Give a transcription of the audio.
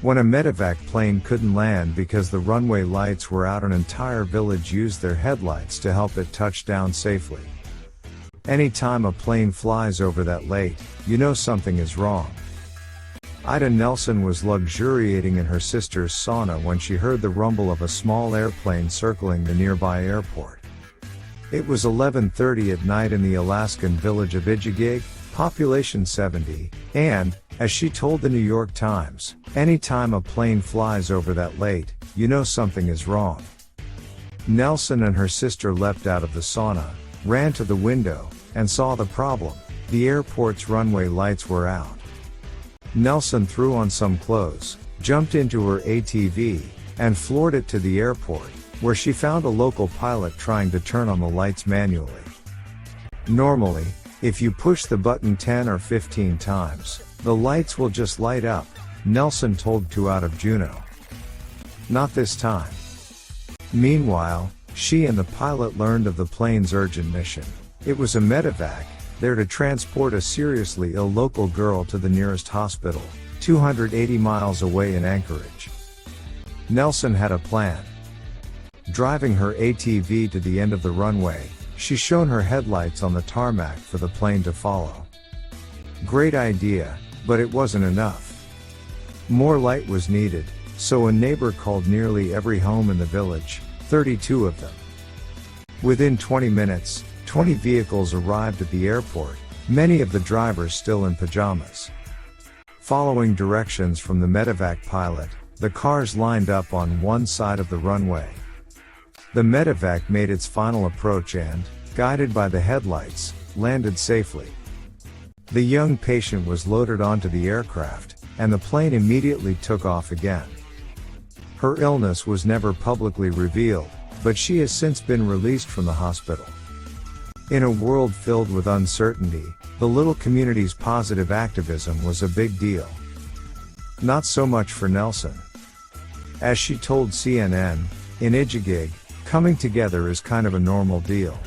When a medevac plane couldn't land because the runway lights were out, an entire village used their headlights to help it touch down safely. Anytime a plane flies over that late, you know something is wrong. Ida Nelson was luxuriating in her sister's sauna when she heard the rumble of a small airplane circling the nearby airport. It was 11:30 at night in the Alaskan village of Ijigig, population 70, and, as she told the New York Times, anytime a plane flies over that late, you know something is wrong. Nelson and her sister leapt out of the sauna, ran to the window, and saw the problem. The airport's runway lights were out. Nelson threw on some clothes, jumped into her ATV, and floored it to the airport, where she found a local pilot trying to turn on the lights manually. Normally, if you push the button 10 or 15 times, the lights will just light up, Nelson told Two Out of Juneau. Not this time. Meanwhile, she and the pilot learned of the plane's urgent mission. It was a medevac, there to transport a seriously ill local girl to the nearest hospital, 280 miles away in Anchorage. Nelson had a plan. Driving her ATV to the end of the runway, she shone her headlights on the tarmac for the plane to follow. Great idea, but it wasn't enough. More light was needed, so a neighbor called nearly every home in the village, 32 of them. Within 20 minutes, 20 vehicles arrived at the airport, many of the drivers still in pajamas. Following directions from the medevac pilot, the cars lined up on one side of the runway. The medevac made its final approach and, guided by the headlights, landed safely. The young patient was loaded onto the aircraft, and the plane immediately took off again. Her illness was never publicly revealed, but she has since been released from the hospital. In a world filled with uncertainty, the little community's positive activism was a big deal. Not so much for Nelson. As she told CNN, in Ijigig, coming together is kind of a normal deal.